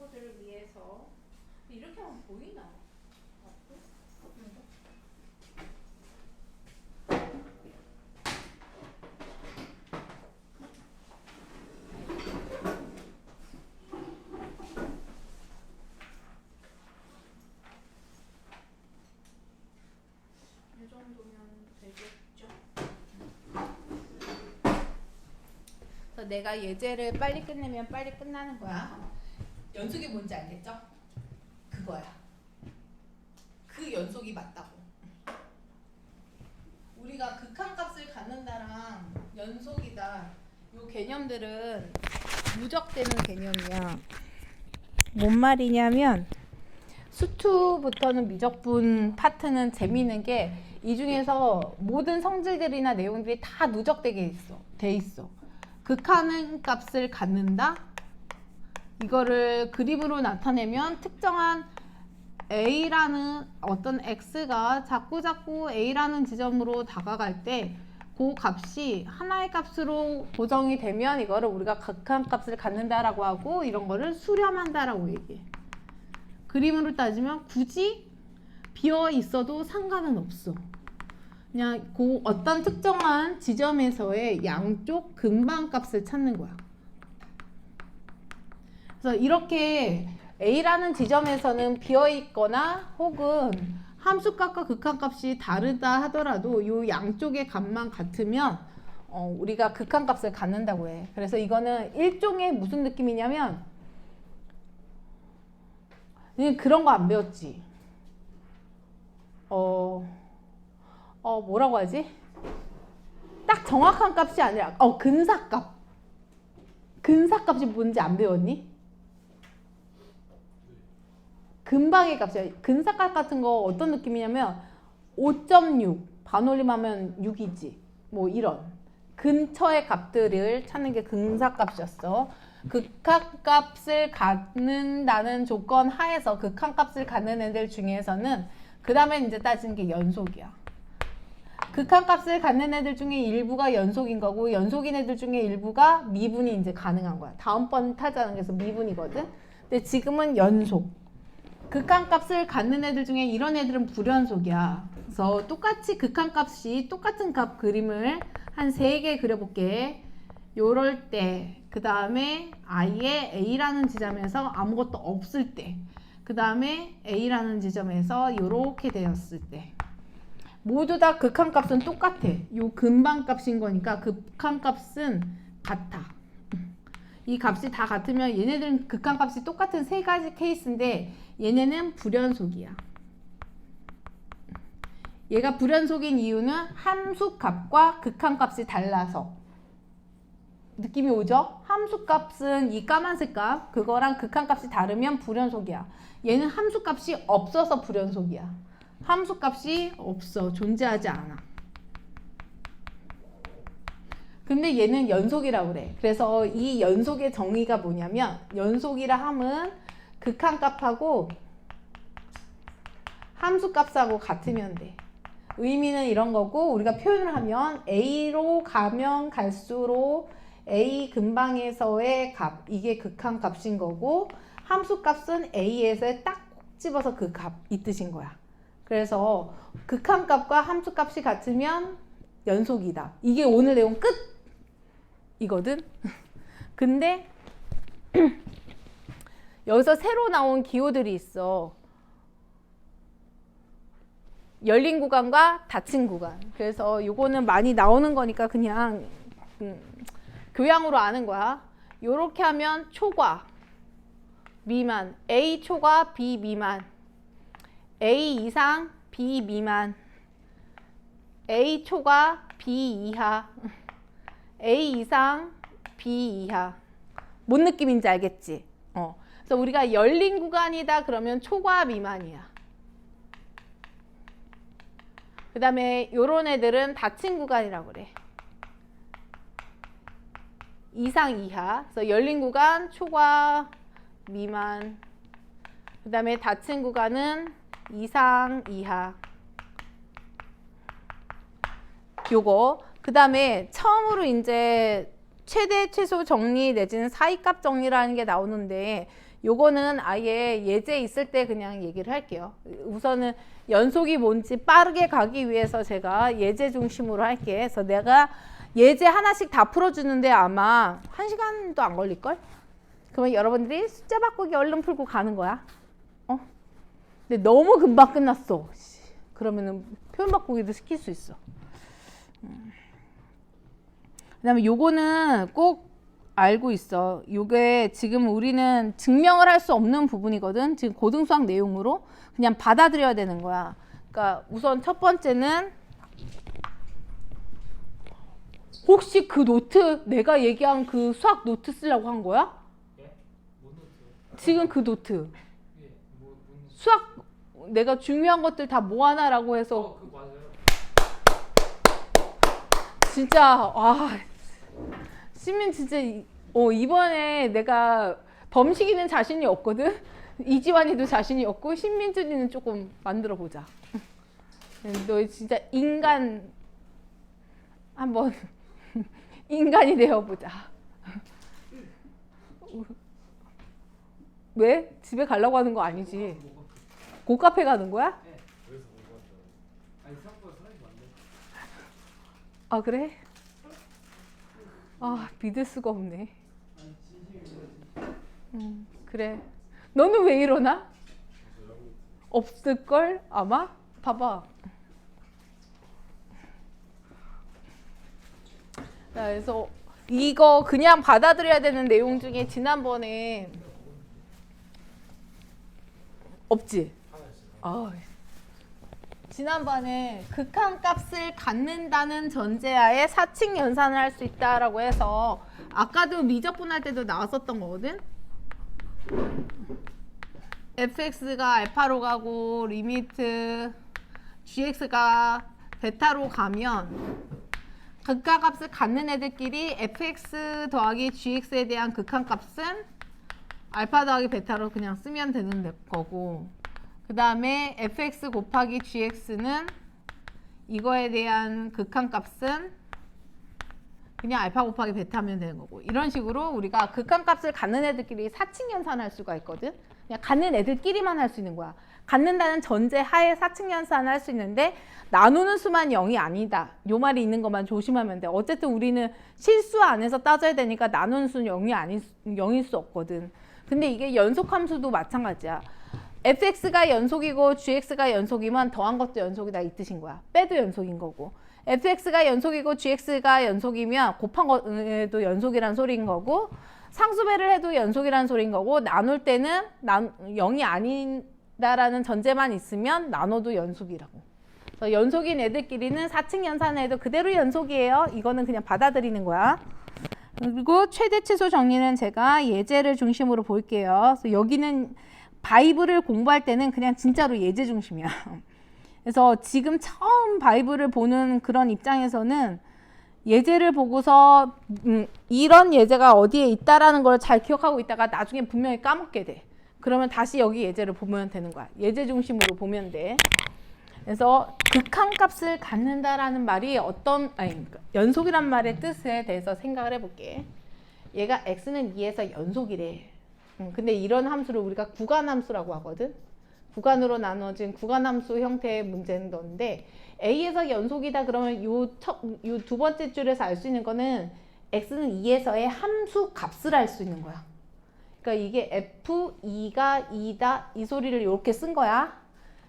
친구들을 위해서 이렇게 하면 보이나? 이 정도면 되겠죠? 그래서 내가 예제를 빨리 끝내면 빨리 끝나는 거야. 연속이 뭔지 알겠죠? 그거야. 그 연속이 맞다고. 우리가 극한값을 갖는다랑 연속이다 요 개념들은 누적되는 개념이야. 뭔 말이냐면 수투부터는 미적분 파트는 재미있는 게 이 중에서 모든 성질들이나 내용들이 다 누적되게 돼 있어. 극한값을 갖는다. 이거를 그림으로 나타내면 특정한 A라는 어떤 X가 자꾸 A라는 지점으로 다가갈 때 그 값이 하나의 값으로 고정이 되면 이거를 우리가 극한값을 갖는다라고 하고 이런 거를 수렴한다라고 얘기해. 그림으로 따지면 굳이 비어 있어도 상관은 없어. 그냥 그 어떤 특정한 지점에서의 양쪽 근방값을 찾는 거야. 그래서 이렇게 A라는 지점에서는 비어있거나 혹은 함수값과 극한값이 다르다 하더라도 이 양쪽의 값만 같으면 우리가 극한값을 갖는다고 해. 그래서 이거는 일종의 무슨 느낌이냐면 그런 거 안 배웠지. 뭐라고 하지? 딱 정확한 값이 아니라 근사값. 근사값이 뭔지 안 배웠니? 근방의 값이야. 근사값 같은 거 어떤 느낌이냐면 5.6 반올림하면 6이지. 뭐 이런 근처의 값들을 찾는 게 근사값이었어. 극한값을 갖는다는 조건 하에서 극한값을 갖는 애들 중에서는 그 다음에 이제 따지는 게 연속이야. 극한값을 갖는 애들 중에 일부가 연속인 거고 연속인 애들 중에 일부가 미분이 이제 가능한 거야. 다음번 타자는 그래서 미분이거든. 근데 지금은 연속. 극한값을 갖는 애들 중에 이런 애들은 불연속이야. 그래서 똑같이 극한값이 똑같은 값 그림을 한 3개 그려볼게. 요럴 때, 그 다음에 I의 A라는 지점에서 아무것도 없을 때, 그 다음에 A라는 지점에서 요렇게 되었을 때 모두 다 극한값은 똑같아. 요 근방값인 거니까 극한값은 같아. 이 값이 다 같으면 얘네들은 극한값이 똑같은 3가지 케이스인데 얘네는 불연속이야. 얘가 불연속인 이유는 함수값과 극한값이 달라서. 느낌이 오죠? 함수값은 이 까만색 값, 그거랑 극한값이 다르면 불연속이야. 얘는 함수값이 없어서 불연속이야. 함수값이 없어. 존재하지 않아. 근데 얘는 연속이라고 그래. 그래서 이 연속의 정의가 뭐냐면 연속이라 함은 극한값하고 함수값하고 같으면 돼. 의미는 이런 거고 우리가 표현을 하면 A로 가면 갈수록 A 근방에서의 값, 이게 극한값인 거고 함수값은 A에서 딱 꼭 집어서 그 값, 이 뜻인 거야. 그래서 극한값과 함수값이 같으면 연속이다. 이게 오늘 내용 끝! 이거든. 근데 여기서 새로 나온 기호들이 있어. 열린 구간과 닫힌 구간. 그래서 요거는 많이 나오는 거니까 그냥 교양으로 아는 거야. 요렇게 하면 초과, 미만, A 초과, B 미만, A 이상, B 미만, A 초과, B 이하, A 이상, B 이하. 뭔 느낌인지 알겠지? 그래서 우리가 열린 구간이다 그러면 초과 미만이야. 그 다음에 요런 애들은 닫힌 구간이라고 그래. 이상 이하. 그래서 열린 구간 초과 미만. 그 다음에 닫힌 구간은 이상 이하. 요거. 그 다음에 처음으로 이제 최대 최소 정리 내지는 사이값 정리라는 게 나오는데 요거는 아예 예제 있을 때 그냥 얘기를 할게요. 우선은 연속이 뭔지 빠르게 가기 위해서 제가 예제 중심으로 할게. 그래서 내가 예제 하나씩 다 풀어주는데 아마 1시간도 안 걸릴걸? 그러면 여러분들이 숫자 바꾸기 얼른 풀고 가는 거야. 근데 너무 금방 끝났어. 그러면은 표현 바꾸기도 시킬 수 있어. 그다음에 요거는 꼭 알고 있어. 요게 지금 우리는 증명을 할 수 없는 부분이거든. 지금 고등수학 내용으로 그냥 받아들여야 되는 거야. 그러니까 우선 첫 번째는 혹시 그 노트 내가 얘기한 그 수학 노트 쓰려고 한 거야? 예? 뭐 노트? 지금 그 노트 예, 뭐 노트? 수학 내가 중요한 것들 다 모아놔라고 해서 그거 맞아요. 진짜 와 시민 진짜 이번에 내가 범식이는 자신이 없거든. 이지환이도 자신이 없고 신민준이는 조금 만들어 보자. 너 진짜 인간 한번 인간이 되어보자. 왜? 집에 가려고 하는 거 아니지? 고카페 가는 거야? 네. 그래서 못 봤어요. 아니 생각보다 사람이 많네. 아 그래? 아 믿을 수가 없네. 아니 진심이에요. 그래. 너는 왜 이러나? 없을걸 아마? 봐봐. 자, 그래서 이거 그냥 받아들여야 되는 내용 중에 지난번에 없지? 지난번에 극한값을 갖는다는 전제하에 사칙 연산을 할 수 있다라고 해서 아까도 미적분 할 때도 나왔었던 거거든. fx가 알파로 가고 리미트 gx가 베타로 가면 극한값을 갖는 애들끼리 fx 더하기 gx에 대한 극한값은 알파 더하기 베타로 그냥 쓰면 되는 거고, 그 다음에 fx 곱하기 gx는 이거에 대한 극한값은 그냥 알파 곱하기 베타 하면 되는 거고, 이런 식으로 우리가 극한값을 갖는 애들끼리 사칙 연산할 수가 있거든. 그냥 갖는 애들끼리만 할 수 있는 거야. 갖는다는 전제 하에 사칙 연산을 할 수 있는데 나누는 수만 0이 아니다. 요 말이 있는 것만 조심하면 돼. 어쨌든 우리는 실수 안에서 따져야 되니까 나누는 수는 0일 수 없거든. 근데 이게 연속함수도 마찬가지야. fx가 연속이고 gx가 연속이면 더한 것도 연속이다 이 뜻인 거야. 빼도 연속인 거고. fx가 연속이고 gx가 연속이면 곱한 것도 연속이란 소리인 거고, 상수배를 해도 연속이란 소리인 거고, 나눌 때는 0이 아니다라는 전제만 있으면 나눠도 연속이라고. 그래서 연속인 애들끼리는 사칙 연산해도 그대로 연속이에요. 이거는 그냥 받아들이는 거야. 그리고 최대치수 정리는 제가 예제를 중심으로 볼게요. 그래서 여기는 바이블을 공부할 때는 그냥 진짜로 예제 중심이야. 그래서 지금 처음 바이블을 보는 그런 입장에서는 예제를 보고서 이런 예제가 어디에 있다라는 걸 잘 기억하고 있다가 나중에 분명히 까먹게 돼. 그러면 다시 여기 예제를 보면 되는 거야. 예제 중심으로 보면 돼. 그래서 극한값을 갖는다라는 말이 연속이란 말의 뜻에 대해서 생각을 해볼게. 얘가 x는 2에서 연속이래. 근데 이런 함수를 우리가 구간함수라고 하거든. 구간으로 나눠진 구간함수 형태의 문제는 건데, a에서 연속이다 그러면 요 두 번째 줄에서 알 수 있는 거는 x는 2에서의 함수 값을 알 수 있는 거야. 그러니까 이게 f2가 2다 이 소리를 이렇게 쓴 거야.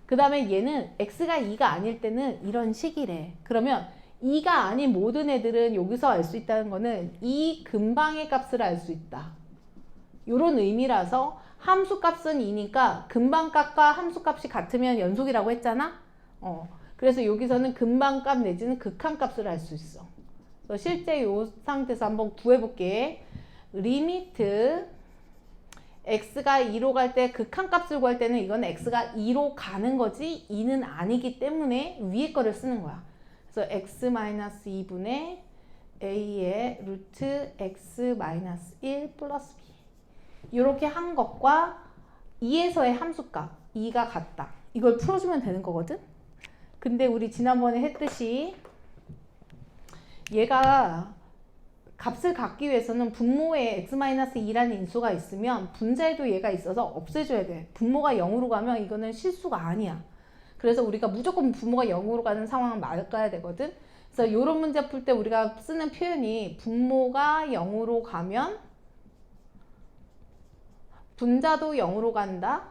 그 다음에 얘는 x가 2가 아닐 때는 이런 식이래. 그러면 2가 아닌 모든 애들은 여기서 알 수 있다는 거는 이 근방의 값을 알 수 있다. 이런 의미라서 함수값은 2니까 근방값과 함수값이 같으면 연속이라고 했잖아. 그래서 여기서는 근방값 내지는 극한값을 알 수 있어. 그래서 실제 이 상태에서 한번 구해볼게. 리미트 x가 2로 갈 때 극한값을 구할 때는 이건 x가 2로 가는 거지 2는 아니기 때문에 위에 거를 쓰는 거야. 그래서 x-2분의 a의 루트 x-1 플러스 b 이렇게 한 것과 2에서의 함수값 2가 같다. 이걸 풀어주면 되는 거거든. 근데 우리 지난번에 했듯이 얘가 값을 갖기 위해서는 분모에 x-2라는 인수가 있으면 분자에도 얘가 있어서 없애줘야 돼. 분모가 0으로 가면 이거는 실수가 아니야. 그래서 우리가 무조건 분모가 0으로 가는 상황은 막아야 되거든. 그래서 이런 문제 풀 때 우리가 쓰는 표현이 분모가 0으로 가면 분자도 0으로 간다.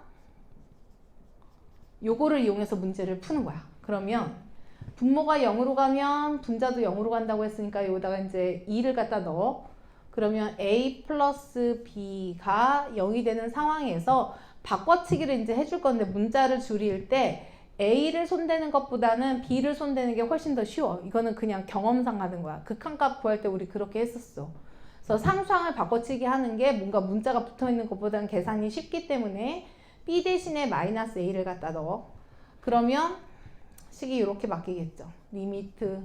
요거를 이용해서 문제를 푸는 거야. 그러면 분모가 0으로 가면 분자도 0으로 간다고 했으니까 여기다가 이제 2를 갖다 넣어. 그러면 a 플러스 b가 0이 되는 상황에서 바꿔치기를 이제 해줄 건데 문자를 줄일 때 a를 손대는 것보다는 b를 손대는 게 훨씬 더 쉬워. 이거는 그냥 경험상 하는 거야. 극한값 구할 때 우리 그렇게 했었어. 그래서 상수항을 바꿔치기 하는 게 뭔가 문자가 붙어있는 것보다는 계산이 쉽기 때문에 b 대신에 마이너스 a를 갖다 넣어. 그러면 식이 이렇게 바뀌겠죠. 리미트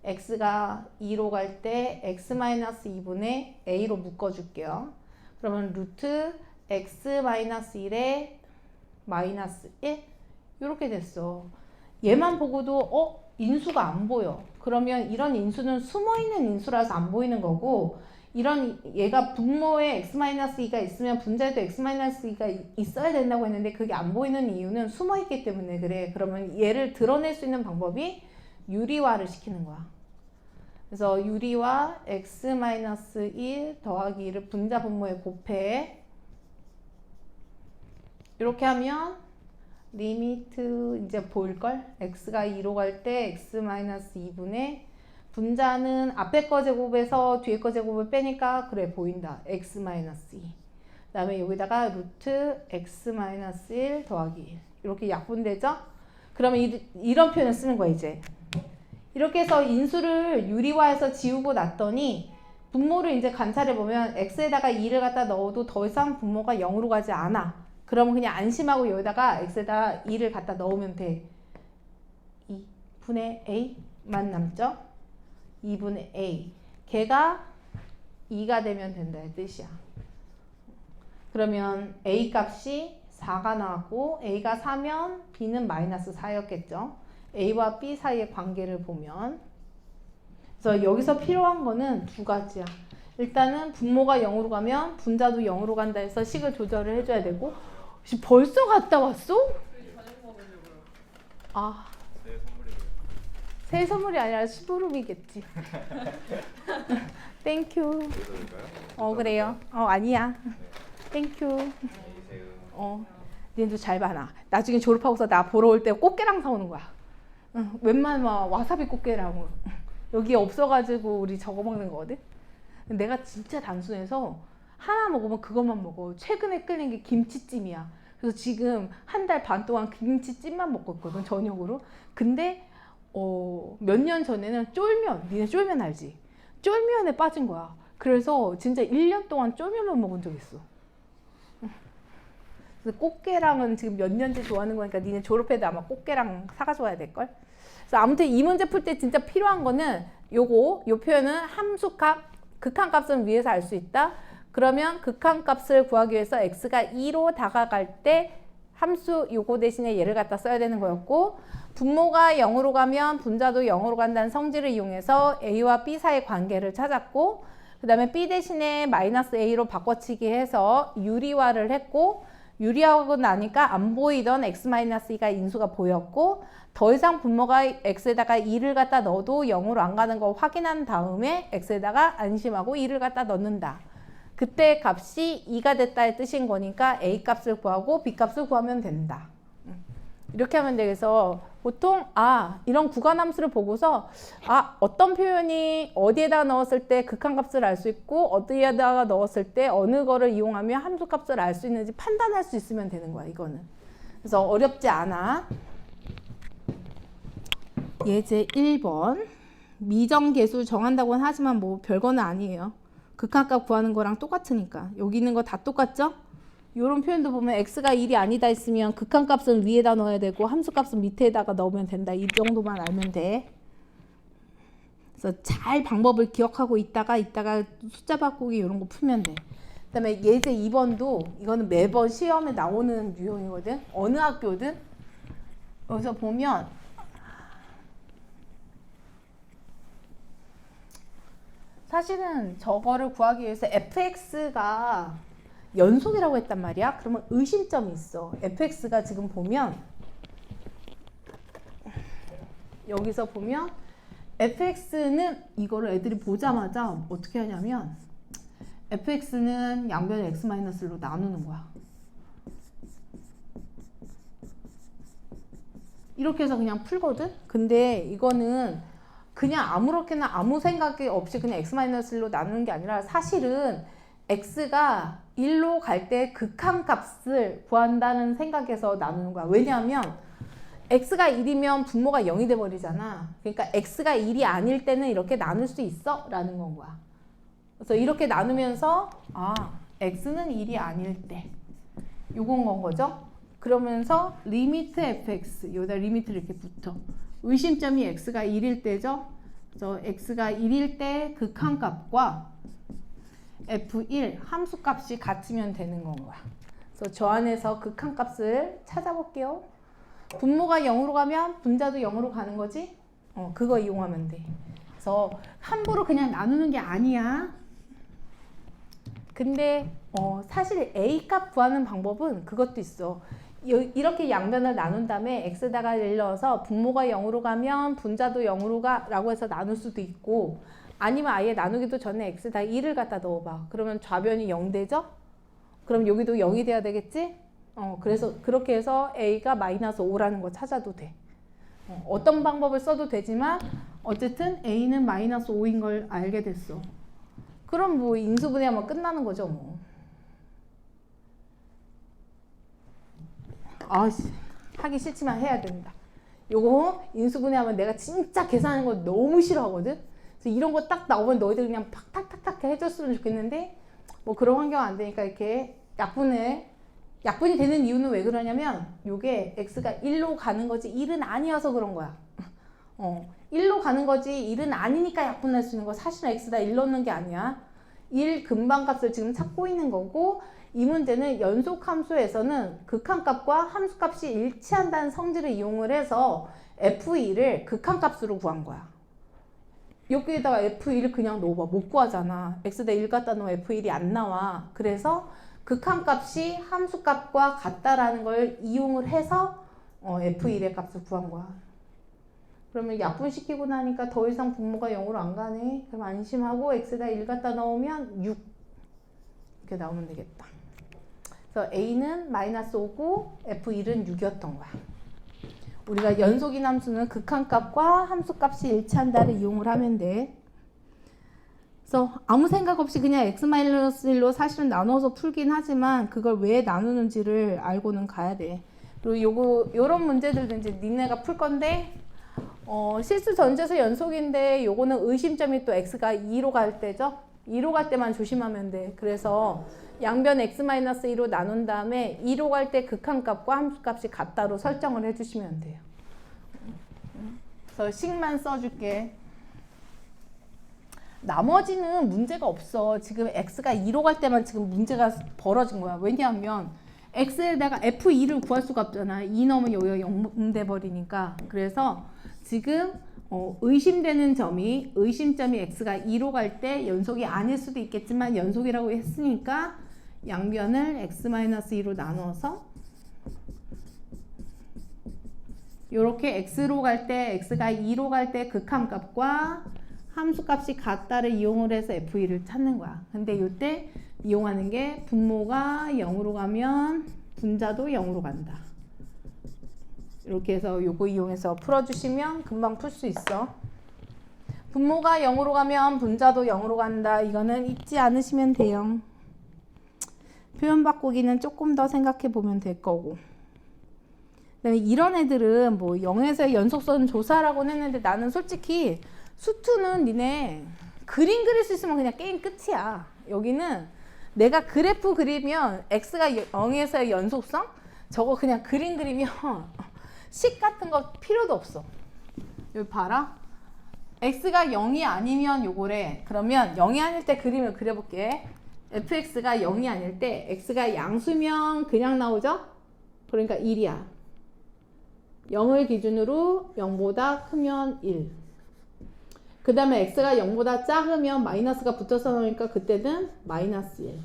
x가 2로 갈 때 x-2분의 a로 묶어줄게요. 그러면 루트 x-1에 마이너스 1 이렇게 됐어. 얘만 보고도 인수가 안 보여. 그러면 이런 인수는 숨어있는 인수라서 안 보이는 거고 이런 얘가 분모에 x-2가 있으면 분자에도 x-2가 있어야 된다고 했는데 그게 안 보이는 이유는 숨어있기 때문에 그래. 그러면 얘를 드러낼 수 있는 방법이 유리화를 시키는 거야. 그래서 유리화 x-1 더하기 1을 분자 분모에 곱해. 이렇게 하면 리미트 이제 보일걸? x가 2로 갈 때 x-2분의 분자는 앞에 거 제곱에서 뒤에 거 제곱을 빼니까 그래 보인다. x-2 그 다음에 여기다가 루트 x-1 더하기 1 이렇게 약분되죠? 그러면 이런 표현을 쓰는 거야 이제. 이렇게 해서 인수를 유리화해서 지우고 났더니 분모를 이제 관찰해보면 x에다가 2를 갖다 넣어도 더 이상 분모가 0으로 가지 않아. 그러면 그냥 안심하고 여기다가 x에다 2를 갖다 넣으면 돼. 2분의 a만 남죠? 2분의 a. 걔가 2가 되면 된다 이 뜻이야. 그러면 a 값이 4가 나왔고 a가 4면 b는 마이너스 4였겠죠. a와 b 사이의 관계를 보면. 그래서 여기서 필요한 거는 두 가지야. 일단은 분모가 0으로 가면 분자도 0으로 간다 해서 식을 조절을 해줘야 되고. 벌써 갔다 왔어? 아, 새 선물이 아니라 시부름이겠지. 땡큐. 그래요. 아니야. 땡큐. 니네도 잘 봐라. 나중에 졸업하고서 나 보러 올 때 꽃게랑 사오는 거야. 웬만하면 와사비 꽃게랑. 여기 없어가지고 우리 저거 먹는 거거든. 내가 진짜 단순해서 하나 먹으면 그것만 먹어. 최근에 끓인 게 김치찜이야. 그래서 지금 한 달 반 동안 김치찜만 먹고 있거든 저녁으로. 근데 몇 년 전에는 쫄면, 니네 쫄면 알지? 쫄면에 빠진 거야. 그래서 진짜 1년 동안 쫄면만 먹은 적 있어. 그래서 꽃게랑은 지금 몇 년째 좋아하는 거니까 니네 졸업해도 아마 꽃게랑 사가져와야 될걸? 그래서 아무튼 이 문제 풀 때 진짜 필요한 거는 요 표현은 함수값, 극한값은 위에서 알 수 있다. 그러면 극한값을 구하기 위해서 x가 2로 다가갈 때 함수 요거 대신에 얘를 갖다 써야 되는 거였고, 분모가 0으로 가면 분자도 0으로 간다는 성질을 이용해서 a와 b 사이의 관계를 찾았고, 그 다음에 b 대신에 마이너스 a로 바꿔치기 해서 유리화를 했고, 유리화하고 나니까 안 보이던 x-2가 인수가 보였고, 더 이상 분모가 x에다가 2를 갖다 넣어도 0으로 안 가는 거 확인한 다음에 x에다가 안심하고 2를 갖다 넣는다. 그때 값이 2가 됐다의 뜻인 거니까 a 값을 구하고 b 값을 구하면 된다. 이렇게 하면 되겠어. 보통 이런 구간함수를 보고서 어떤 표현이 어디에다가 넣었을 때 극한값을 알 수 있고 어디에다가 넣었을 때 어느 거를 이용하면 함수값을 알 수 있는지 판단할 수 있으면 되는 거야 이거는. 그래서 어렵지 않아. 예제 1번 미정계수 정한다고는 하지만 뭐 별거는 아니에요. 극한값 구하는 거랑 똑같으니까. 여기 있는 거 다 똑같죠? 이런 표현도 보면 x가 1이 아니다 했으면 극한값은 위에다 넣어야 되고 함수값은 밑에다가 넣으면 된다. 이 정도만 알면 돼. 그래서 잘 방법을 기억하고 있다가 숫자 바꾸기 이런 거 풀면 돼. 그 다음에 예제 2번도 이거는 매번 시험에 나오는 유형이거든. 어느 학교든. 여기서 보면 사실은 저거를 구하기 위해서 fx가 연속이라고 했단 말이야. 그러면 의심점이 있어. fx가 지금 보면 여기서 보면 fx는 이거를 애들이 보자마자 어떻게 하냐면 fx는 양변을 x-1로 나누는 거야. 이렇게 해서 그냥 풀거든? 근데 이거는 그냥 아무렇게나 아무 생각이 없이 그냥 x-1로 나누는 게 아니라 사실은 x가 1로 갈 때 극한값을 구한다는 생각에서 나누는 거야. 왜냐하면 x가 1이면 분모가 0이 돼버리잖아. 그러니까 x가 1이 아닐 때는 이렇게 나눌 수 있어? 라는 건 거야. 그래서 이렇게 나누면서 x는 1이 아닐 때 요건 건 거죠. 그러면서 리미트 fx 여기다 리미트를 이렇게 붙어. 의심점이 x가 1일 때죠. 그래서 x가 1일 때 극한값과 f1 함수값이 같으면 되는 건 거야. 그래서 저 안에서 극한값을 찾아볼게요. 분모가 0으로 가면 분자도 0으로 가는 거지? 그거 이용하면 돼. 그래서 함부로 그냥 나누는 게 아니야. 근데 사실 A 값 구하는 방법은 그것도 있어. 이렇게 양변을 나눈 다음에 x에다가 일러서 분모가 0으로 가면 분자도 0으로 가 라고 해서 나눌 수도 있고, 아니면 아예 나누기도 전에 x에다 1을 갖다 넣어봐. 그러면 좌변이 0 되죠? 그럼 여기도 0이 돼야 되겠지? 그래서 그렇게 해서 a가 -5라는 거 찾아도 돼. 어떤 방법을 써도 되지만 어쨌든 a는 -5인 걸 알게 됐어. 그럼 뭐 인수분해하면 끝나는 거죠 뭐. 하기 싫지만 해야 된다. 요거 인수분해하면 내가 진짜 계산하는 거 너무 싫어하거든. 그래서 이런 거 딱 나오면 너희들 그냥 팍탁탁탁 해줬으면 좋겠는데 뭐 그런 환경 안 되니까 이렇게 약분이 되는 이유는 왜 그러냐면 요게 x가 1로 가는 거지 1은 아니어서 그런 거야. 1로 가는 거지 1은 아니니까 약분할 수 있는 거. 사실은 x다 1 넣는 게 아니야. 1 근방값을 지금 찾고 있는 거고, 이 문제는 연속함수에서는 극한값과 함수값이 일치한다는 성질을 이용을 해서 f1을 극한값으로 구한 거야. 여기에다가 f1을 그냥 넣어봐. 못 구하잖아. x대 1 갖다 놓으면 f1이 안 나와. 그래서 극한값이 함수값과 같다라는 걸 이용을 해서 f1의 값을 구한 거야. 그러면 약분시키고 나니까 더 이상 분모가 0으로 안 가네. 그럼 안심하고 x에다 1 갖다 넣으면 6 이렇게 나오면 되겠다. 그래서 a는 -5고 f1은 6이었던 거야. 우리가 연속인 함수는 극한값과 함수값이 일치한다를 이용을 하면 돼. 그래서 아무 생각 없이 그냥 x-1로 사실은 나눠서 풀긴 하지만 그걸 왜 나누는지를 알고는 가야 돼. 그리고 요런 문제들도 이제 니네가 풀 건데 실수 전제수 연속인데 요거는 의심점이 또 x가 2로 갈 때죠. 2로 갈 때만 조심하면 돼. 그래서 양변 x-2로 나눈 다음에 2로 갈 때 극한값과 함수값이 같다로 설정을 해주시면 돼요. 그래서 식만 써줄게. 나머지는 문제가 없어. 지금 x가 2로 갈 때만 지금 문제가 벌어진 거야. 왜냐하면 x에다가 f2를 구할 수가 없잖아. 2 넣으면 여기가 0 돼버리니까. 그래서 지금 의심되는 점이, 의심점이 x가 2로 갈 때 연속이 아닐 수도 있겠지만 연속이라고 했으니까 양변을 x-2로 나눠서 요렇게 x로 갈 때, x가 2로 갈 때 극한값과 함수값이 같다를 이용을 해서 f1을 찾는 거야. 근데 이때 이용하는 게 분모가 0으로 가면 분자도 0으로 간다. 이렇게 해서 요거 이용해서 풀어주시면 금방 풀 수 있어. 분모가 0으로 가면 분자도 0으로 간다. 이거는 잊지 않으시면 돼요. 표현 바꾸기는 조금 더 생각해 보면 될 거고. 그다음에 이런 애들은 뭐 0에서 연속선 조사라고는 했는데 나는 솔직히 수투는 니네 그림 그릴 수 있으면 그냥 게임 끝이야. 여기는 내가 그래프 그리면 x가 0에서의 연속성? 저거 그냥 그림 그리면 식 같은 거 필요도 없어. 여기 봐라. x가 0이 아니면 요거래. 그러면 0이 아닐 때 그림을 그려볼게. fx가 0이 아닐 때 x가 양수면 그냥 나오죠? 그러니까 1이야. 0을 기준으로 0보다 크면 1. 그 다음에 x가 0보다 작으면 마이너스가 붙어서 나오니까 그때는 마이너스 1.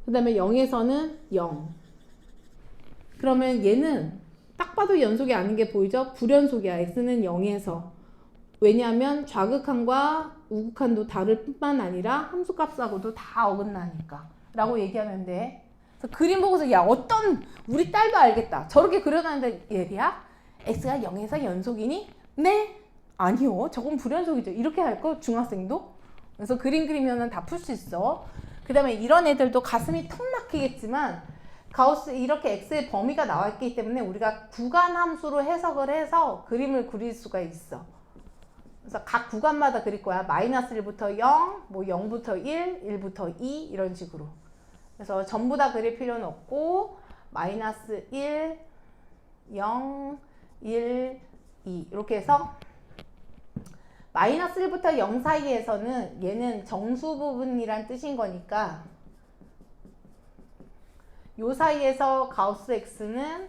그 다음에 0에서는 0. 그러면 얘는 딱 봐도 연속이 아닌 게 보이죠? 불연속이야. x는 0에서. 왜냐하면 좌극한과 우극한도 다를 뿐만 아니라 함수값하고도 다 어긋나니까 라고 얘기하면 돼. 그래서 그림 보고서 야 어떤 우리 딸도 알겠다. 저렇게 그려놨는데 얘야 x가 0에서 연속이니? 네? 아니요. 저건 불연속이죠. 이렇게 할 거 중학생도? 그래서 그림 그리면 다 풀 수 있어. 그 다음에 이런 애들도 가슴이 턱 막히겠지만 가우스 이렇게 x의 범위가 나와 있기 때문에 우리가 구간 함수로 해석을 해서 그림을 그릴 수가 있어. 그래서 각 구간마다 그릴 거야. 마이너스 1부터 0, 뭐 0부터 1, 1부터 2 이런 식으로. 그래서 전부 다 그릴 필요는 없고 마이너스 1, 0, 1, 2 이렇게 해서 마이너스 1부터 0 사이에서는 얘는 정수 부분이란 뜻인 거니까 요 사이에서 가우스 x는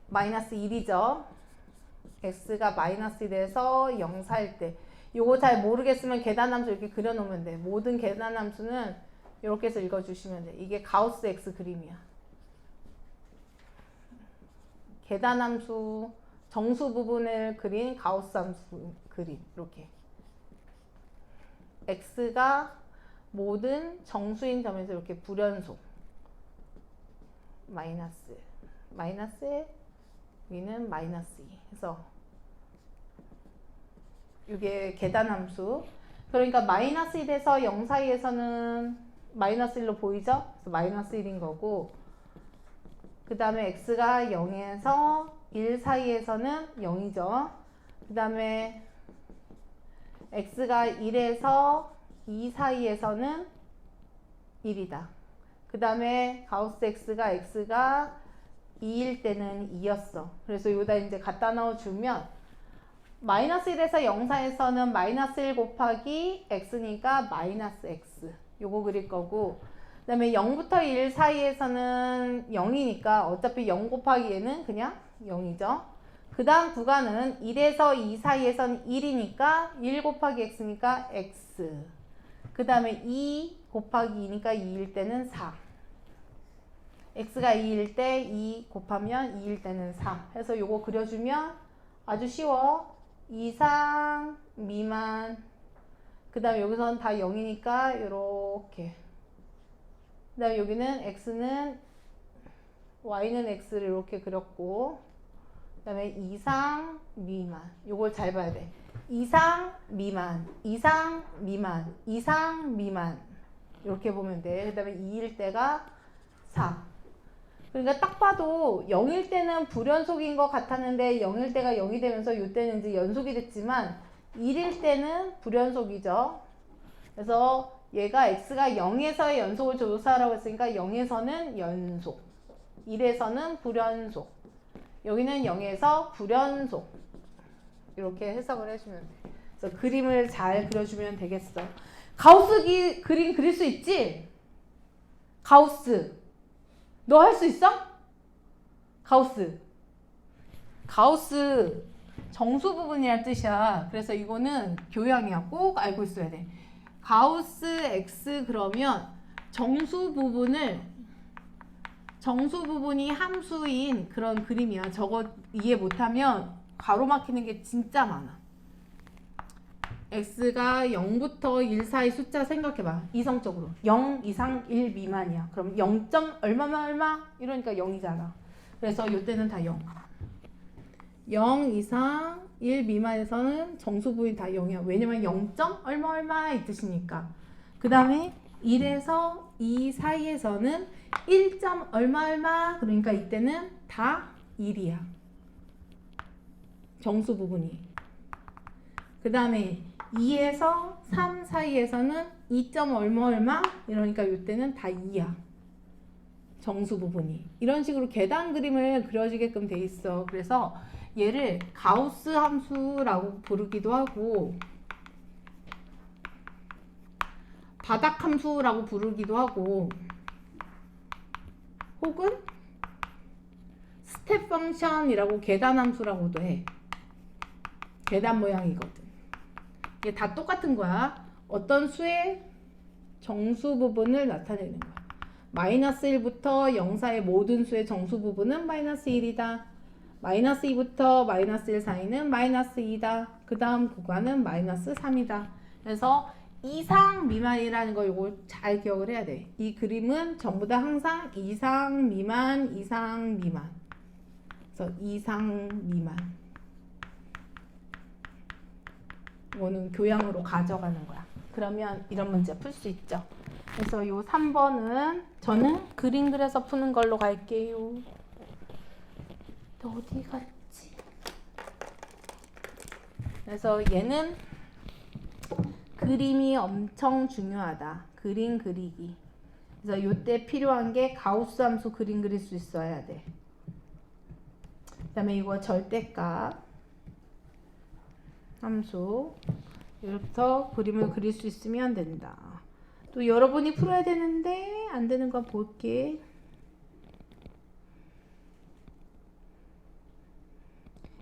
마이너스 1이죠. x가 마이너스 1에서 0 사이일 때 요거 잘 모르겠으면 계단함수 이렇게 그려놓으면 돼. 모든 계단함수는 이렇게 해서 읽어주시면 돼. 이게 가우스 x 그림이야. 계단함수 정수 부분을 그린 가우스 함수 그림 이렇게 x가 모든 정수인 점에서 이렇게 불연속 마이너스 마이너스 위는 마이너스 2 해서 이게 계단함수. 그러니까 마이너스 1에서 0 사이에서는 마이너스 1로 보이죠? 그래서 마이너스 1인 거고 그 다음에 x가 0에서 1 사이에서는 0이죠. 그 다음에 x가 1에서 2 사이에서는 1이다. 그 다음에 가우스 x가 2일 때는 2였어. 그래서 여기다 이제 갖다 넣어주면 마이너스 1에서 0 사이에서는 마이너스 1 곱하기 x니까 마이너스 x 요거 그릴 거고 그 다음에 0부터 1 사이에서는 0이니까 어차피 0 곱하기 얘는 그냥 0이죠. 그 다음 구간은 1에서 2 사이에서는 1이니까 1 곱하기 x니까 x 그 다음에 2 곱하기 2니까 2일 때는 4 x가 2일 때 2 곱하면 2일 때는 4 해서 요거 그려주면 아주 쉬워. 이상 미만 그 다음에 여기서는 다 0이니까 요렇게 그 다음에 여기는 x는 y는 x를 이렇게 그렸고 그 다음에 이상 미만 요걸 잘 봐야 돼. 이상 미만 이상 미만 이상 미만 이렇게 보면 돼. 그 다음에 2일 때가 4 그러니까 딱 봐도 0일 때는 불연속인 것 같았는데 0일 때가 0이 되면서 이때는 이제 연속이 됐지만 1일 때는 불연속이죠. 그래서 얘가 x가 0에서의 연속을 조사하라고 했으니까 0에서는 연속 1에서는 불연속 여기는 0에서 불연속 이렇게 해석을 해주면 돼. 그래서 그림을 잘 그려주면 되겠어. 가우스 그림 그릴 수 있지? 가우스 너 할 수 있어? 가우스 정수 부분이란 뜻이야. 그래서 이거는 교양이야. 꼭 알고 있어야 돼. 가우스 x 그러면 정수 부분이 함수인 그런 그림이야. 저거 이해 못하면 가로막히는 게 진짜 많아. x가 0부터 1 사이 숫자 생각해봐. 이성적으로 0 이상 1 미만이야. 그럼 0. 얼마 이러니까 0이잖아. 그래서 이때는 다 0. 0 이상 1 미만에서는 정수부위 다 0이야. 왜냐면 0. 얼마 이 뜻이니까. 그 다음에 1에서 2 사이에서는 1. 얼마 그러니까 이때는 다 1이야. 정수 부분이. 그 다음에 2에서 3 사이에서는 2. 얼마 이러니까 이때는 다 2야. 정수 부분이. 이런 식으로 계단 그림을 그려지게끔 돼 있어. 그래서 얘를 가우스 함수라고 부르기도 하고 바닥 함수라고 부르기도 하고 혹은 스텝 펑션이라고 계단 함수라고도 해. 계단 모양이거든. 이게 다 똑같은 거야. 어떤 수의 정수 부분을 나타내는 거야. 마이너스 1부터 0 사이의 모든 수의 정수 부분은 마이너스 1이다. 마이너스 2부터 마이너스 1 사이는 마이너스 2다. 그 다음 구간은 마이너스 3이다. 그래서 이상 미만이라는 거 이거 잘 기억을 해야 돼. 이 그림은 전부 다 항상 이상 미만 이상 미만. 그래서 이상 미만. 이거는 교양으로 가져가는 거야. 그러면 이런 문제 풀 수 있죠. 그래서 요 3번은 저는 그림 그려서 푸는 걸로 갈게요. 어디 갔지? 그래서 얘는 그림이 엄청 중요하다. 그림 그리기. 그래서 요때 필요한 게 가우스 함수 그림 그릴 수 있어야 돼. 그 다음에 이거 절대값 함수 이렇게 그림을 그릴 수 있으면 된다. 또 여러분이 풀어야 되는데 안 되는 거 볼게.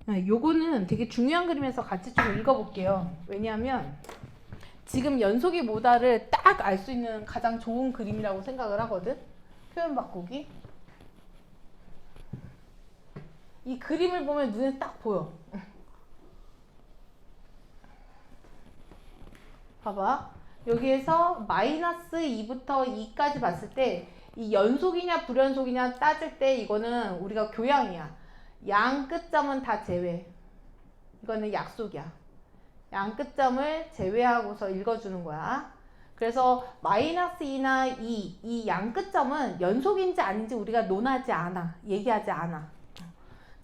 요거는 되게 중요한 그림에서 같이 좀 읽어볼게요. 왜냐하면 지금 연속이 뭐다를 딱 알 수 있는 가장 좋은 그림이라고 생각을 하거든. 표현 바꾸기. 이 그림을 보면 눈에 딱 보여. 봐봐. 여기에서 마이너스 2부터 2까지 봤을 때 이 연속이냐 불연속이냐 따질 때 이거는 우리가 교양이야. 양 끝점은 다 제외. 이거는 약속이야. 양 끝점을 제외하고서 읽어주는 거야. 그래서 마이너스 2나 2, 이 양 끝점은 연속인지 아닌지 우리가 논하지 않아. 얘기하지 않아.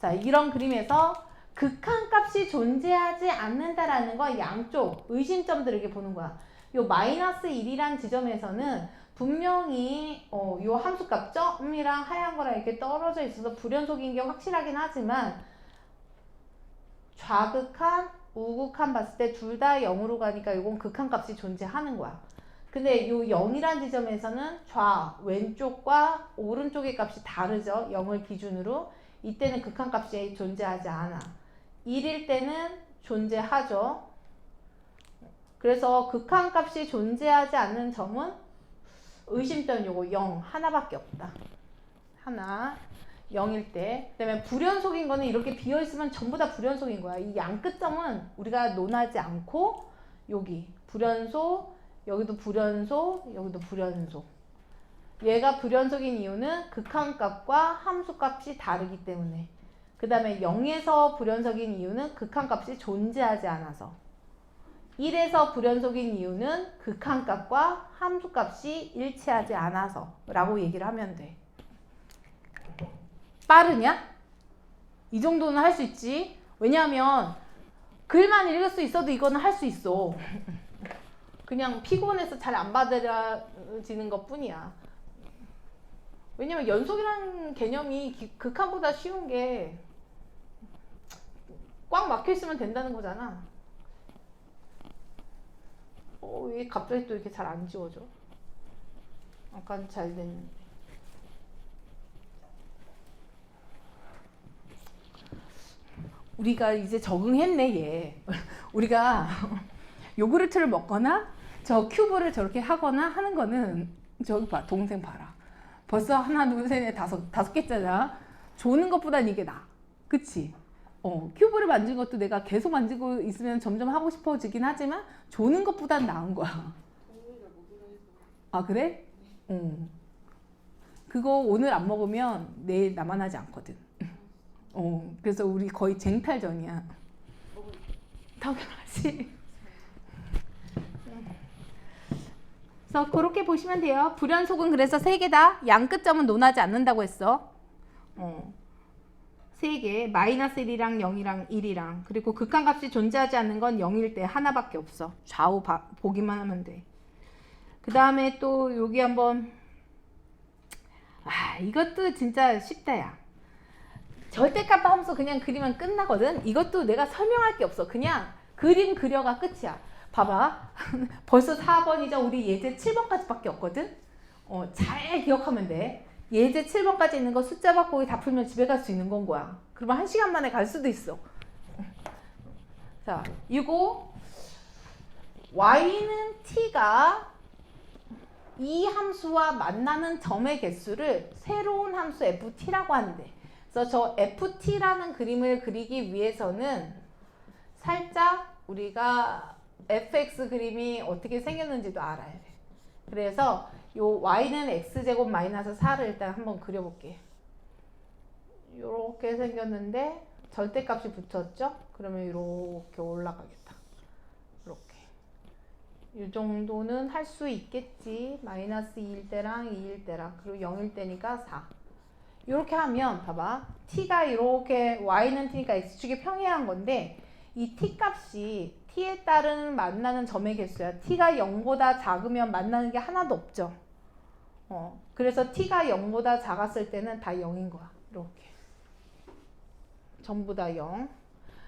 자, 이런 그림에서 극한값이 존재하지 않는다라는 거 양쪽 의심점들을 이렇게 보는 거야. 요 마이너스 1이란 지점에서는 분명히 요 함수값 점이랑 하얀 거랑 이렇게 떨어져 있어서 불연속인 게 확실하긴 하지만 좌극한, 우극한 봤을 때 둘 다 0으로 가니까 이건 극한값이 존재하는 거야. 근데 요 0이란 지점에서는 왼쪽과 오른쪽의 값이 다르죠. 0을 기준으로. 이때는 극한값이 존재하지 않아. 1일 때는 존재하죠. 그래서 극한값이 존재하지 않는 점은 의심점 요거 0 하나밖에 없다. 하나 0일 때. 그다음에 불연속인 거는 이렇게 비어 있으면 전부 다 불연속인 거야. 이 양 끝점은 우리가 논하지 않고 여기 불연속, 여기도 불연속, 여기도 불연속. 얘가 불연속인 이유는 극한값과 함수값이 다르기 때문에. 그 다음에 0에서 불연속인 이유는 극한값이 존재하지 않아서. 1에서 불연속인 이유는 극한값과 함수값이 일치하지 않아서 라고 얘기를 하면 돼. 빠르냐? 이 정도는 할 수 있지. 왜냐하면 글만 읽을 수 있어도 이거는 할 수 있어. 그냥 피곤해서 잘 안 받아지는 것 뿐이야. 왜냐면 연속이라는 개념이 극한보다 쉬운 게 꽉 막혀 있으면 된다는 거잖아. 왜 갑자기 또 이렇게 잘 안 지워져? 아까 잘 됐는데. 우리가 이제 적응했네 얘. 우리가 요구르트를 먹거나 저 큐브를 저렇게 하거나 하는 거는 저기 봐 동생 봐라. 벌써 하나 둘 셋 넷 다섯 개잖아. 조는 것보단 이게 나아. 그치? 큐브를 만진 것도 내가 계속 만지고 있으면 점점 하고 싶어지긴 하지만 조는 것보단 나은 거야. 아 그래? 응. 그거 오늘 안 먹으면 내일 나만 하지 않거든. 그래서 우리 거의 쟁탈전이야. 당연하지. 그래서 그렇게 보시면 돼요. 불연속은 그래서 3개다. 양 끝점은 논하지 않는다고 했어. 3개. 마이너스 1이랑 0이랑 1이랑. 그리고 극한값이 존재하지 않는 건 0일 때 하나밖에 없어. 좌우 보기만 하면 돼. 그 다음에 또 여기 한번 이것도 진짜 쉽다 야. 절대값 함수 그냥 그리면 끝나거든. 이것도 내가 설명할 게 없어. 그냥 그림 그려가 끝이야. 봐봐. 벌써 4번이죠. 우리 예제 7번까지밖에 없거든. 잘 기억하면 돼. 예제 7번까지 있는 거 숫자 바꾸기 다 풀면 집에 갈 수 있는 건 거야. 그러면 1시간 만에 갈 수도 있어. 자, 이거 y는 t가 이 함수와 만나는 점의 개수를 새로운 함수 ft라고 하는데, 그래서 저 ft라는 그림을 그리기 위해서는 살짝 우리가 fx 그림이 어떻게 생겼는지도 알아야 돼. 그래서 요 y는 x제곱 마이너스 4를 일단 한번 그려볼게. 요렇게 생겼는데 절대값이 붙었죠? 그러면 이렇게 올라가겠다. 이렇게. 이 정도는 할 수 있겠지. 마이너스 2일 때랑 2일 때랑 그리고 0일 때니까 4. 이렇게 하면 봐봐. t가 이렇게 y는 t니까 x축이 평행한 건데 이 t 값이 t에 따른 만나는 점의 개수야. t가 0보다 작으면 만나는 게 하나도 없죠. 그래서 t가 0보다 작았을 때는 다 0인 거야. 이렇게. 전부 다 0.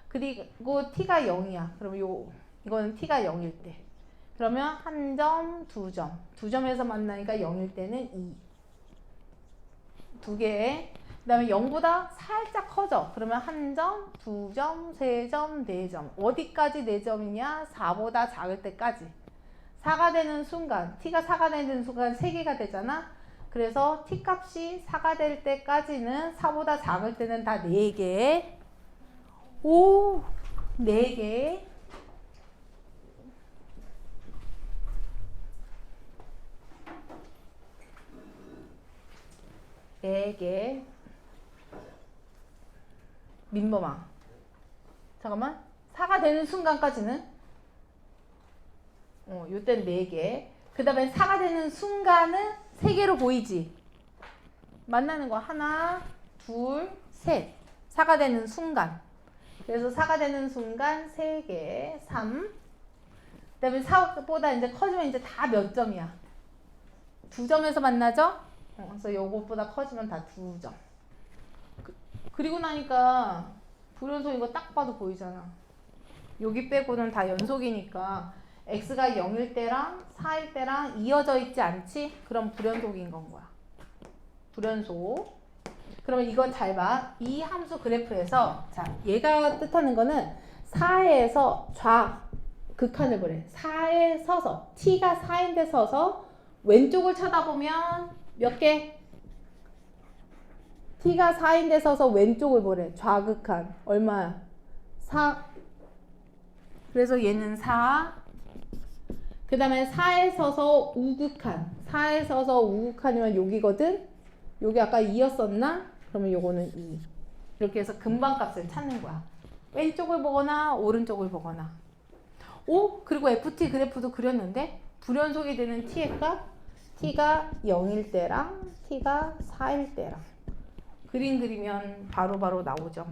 그리고 t가 0이야. 그럼 이거는 t가 0일 때. 그러면 한 점, 두 점. 두 점에서 만나니까 0일 때는 2. 두 개. 그 다음에 0보다 살짝 커져. 그러면 한 점, 두 점, 세 점, 네 점. 어디까지 네 점이냐? 4보다 작을 때까지. 4가 되는 순간, t가 4가 되는 순간 3개가 되잖아. 그래서 t 값이 4가 될 때까지는 4보다 작을 때는 다 4개. 오, 4개. 네 개. 민범아. 잠깐만. 4가 되는 순간까지는 요땐 4개. 그 다음에 4가 되는 순간은 3개로 보이지? 만나는 거 하나, 둘, 셋. 4가 되는 순간. 그래서 4가 되는 순간 3개, 3. 그 다음에 4보다 이제 커지면 이제 다 몇 점이야? 2점에서 만나죠? 그래서 요것보다 커지면 다 2점. 그리고 나니까 불연속 이거 딱 봐도 보이잖아. 여기 빼고는 다 연속이니까 x가 0일 때랑 4일 때랑 이어져 있지 않지? 그럼 불연속인 건 거야. 불연속. 그러면 이건 잘 봐. 이 함수 그래프에서 자, 얘가 뜻하는 거는 4에서 극한을 보래. 4에 서서 t가 4인데 서서 왼쪽을 쳐다보면 몇 개? t가 4인데 서서 왼쪽을 보래. 좌극한. 얼마야? 4. 그래서 얘는 4. 그 다음에 4에 서서 우극한. 4에 서서 우극한이면 여기거든? 여기 아까 2였었나? 그러면 요거는 2. 이렇게 해서 근방값을 찾는 거야. 왼쪽을 보거나 오른쪽을 보거나. 오? 그리고 FT 그래프도 그렸는데 불연속이 되는 t의 값 t가 0일 때랑 t가 4일 때랑 그림 그리면 바로바로 나오죠.